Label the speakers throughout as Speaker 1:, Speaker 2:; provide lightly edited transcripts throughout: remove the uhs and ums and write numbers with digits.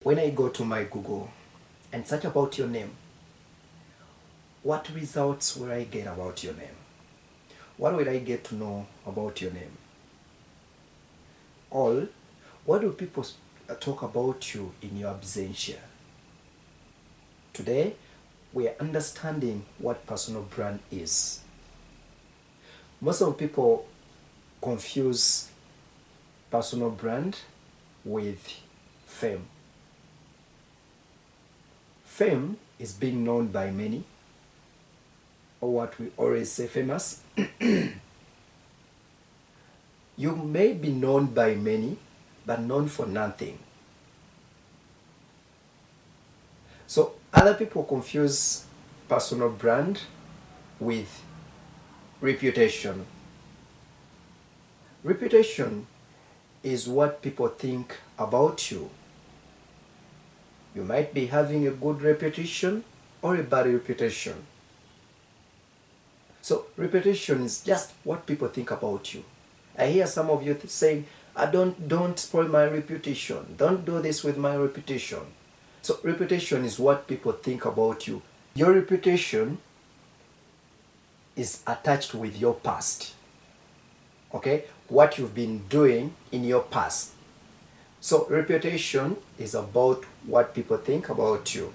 Speaker 1: When I go to my Google and search about your name, what results will I get about your name? What will I get to know about your name? Or what do people talk about you in your absentia? Today, we are understanding what personal brand is. Most of people confuse personal brand with fame. Fame is being known by many, or what we always say famous. You may be known by many, but known for nothing. So other people confuse personal brand with reputation. Reputation is what people think about you. You might be having a good reputation or a bad reputation. So reputation is just what people think about you. I hear some of you saying, don't spoil my reputation. Don't do this with my reputation. So reputation is what people think about you. Your reputation is attached with your past. Okay? What you've been doing in your past. So reputation is about what people think about you.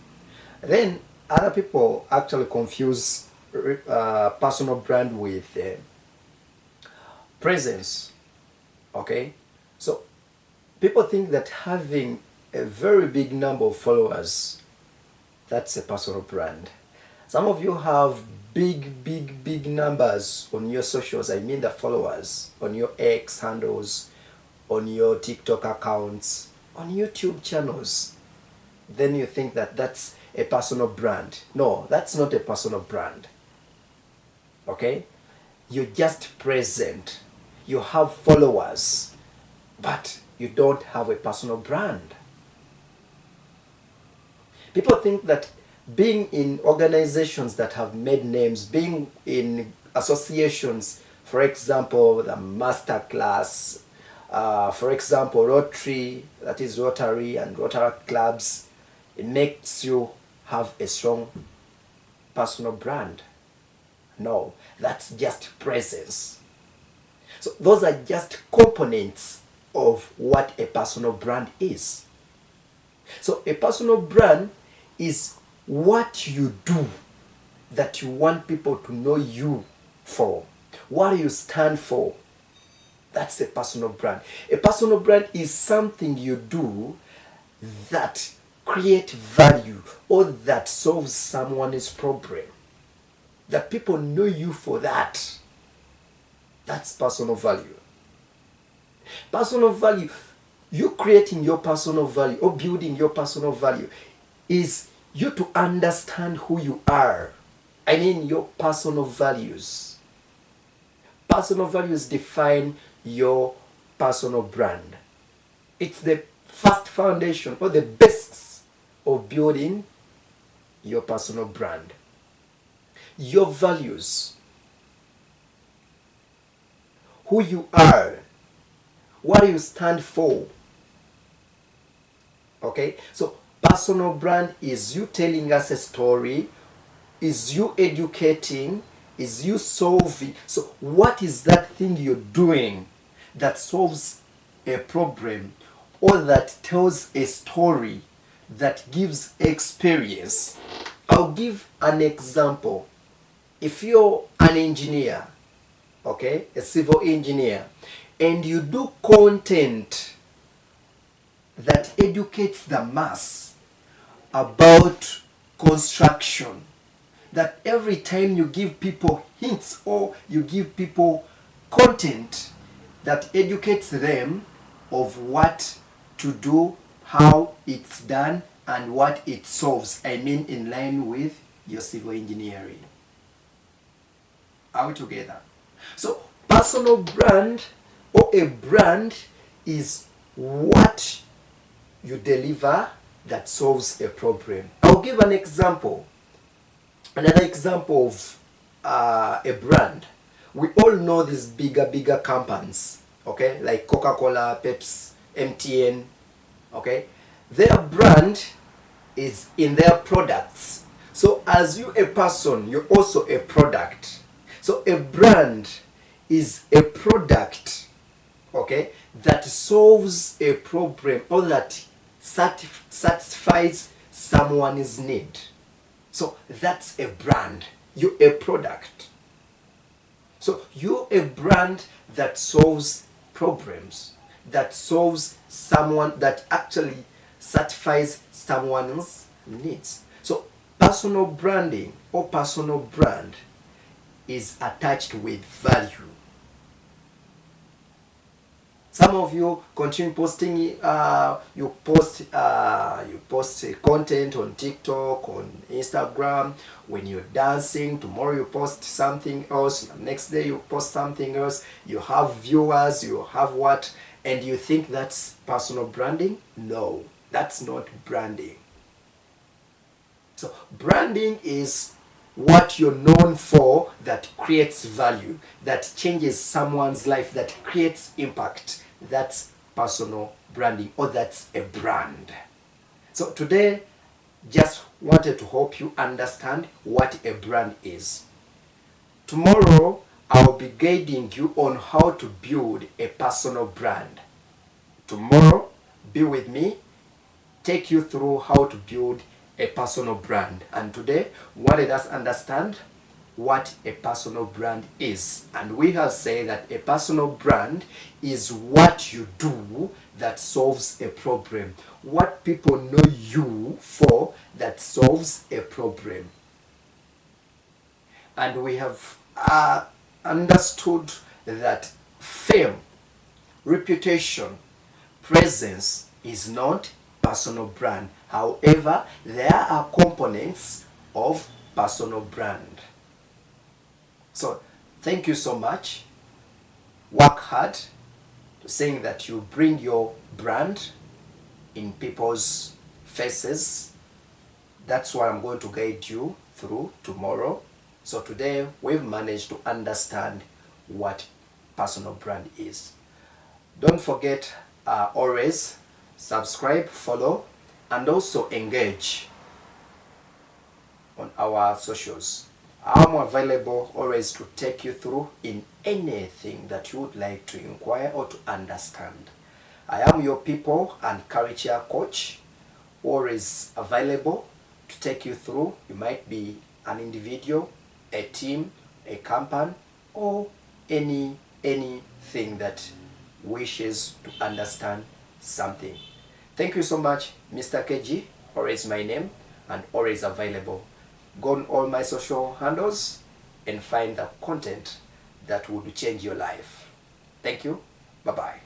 Speaker 1: Then other people actually confuse personal brand with presence. Okay? So people think that having a very big number of followers, that's a personal brand. Some of you have big numbers on your socials. I mean the followers on your X handles, on your TikTok accounts, on YouTube channels. Then you think that that's a personal brand. No, that's not a personal brand. Okay? You're just present. You have followers, but you don't have a personal brand. People think that being in organizations that have made names, being in associations, for example, the master class, for example, Rotary, that is Rotary and Rotary clubs, it makes you have a strong personal brand. No, that's just presence. So those are just components of what a personal brand is. So a personal brand is what you do that you want people to know you for. What you stand for. That's a personal brand. A personal brand is something you do that create value or that solves someone's problem. That people know you for that. That's personal value. Personal value, you creating your personal value or building your personal value is you to understand who you are. I mean your personal values. Personal values define your personal brand. It's the first foundation or the basis of building your personal brand. Your values, who you are, what you stand for. Okay? So personal brand is you telling us a story, is you educating, is you solving. So what is that thing you're doing that solves a problem or that tells a story that gives experience? I'll give an example. If you're an engineer, okay, a civil engineer, and you do content that educates the mass about construction, that every time you give people hints or you give people content that educates them of what to do, how it's done, and what it solves, I mean in line with your civil engineering. Are we together? So personal brand or a brand is what you deliver that solves a problem. I'll give an example. Another example of a brand. We all know these bigger companies, okay, like Coca-Cola, Pepsi, MTN, okay. Their brand is in their products. So as you a person, you're also a product. So a brand is a product, okay, that solves a problem or that satisfies someone's need. So that's a brand. You're a product. So you're a brand that solves problems, that solves someone, that actually satisfies someone's needs. So personal branding or personal brand is attached with value. Some of you continue posting, you post content on TikTok, on Instagram. When you're dancing, tomorrow you post something else. Next day you post something else. You have viewers, you have what, and you think that's personal branding? No, that's not branding. So branding is what you're known for that creates value, that changes someone's life, that creates impact. That's personal branding, or that's a brand. So today, just wanted to help you understand what a brand is. Tomorrow, I'll be guiding you on how to build a personal brand. Tomorrow, be with me, take you through how to build a personal brand. And today, let us understand what a personal brand is. And we have said that a personal brand is what you do that solves a problem. What people know you for that solves a problem. And we have understood that fame, reputation, presence is not personal brand. However, there are components of personal brand. So thank you so much. Work hard to saying that you bring your brand in people's faces. That's what I'm going to guide you through tomorrow. So today we've managed to understand what personal brand is. Don't forget, always subscribe, follow, and also engage on our socials. I'm available always to take you through in anything that you would like to inquire or to understand. I am your people and culture coach, always available to take you through. You might be an individual, a team, a company, or anything that wishes to understand something. Thank you so much, Mr.Kg, always my name and always available. Go on all my social handles and find the content that would change your life. Thank you. Bye-bye.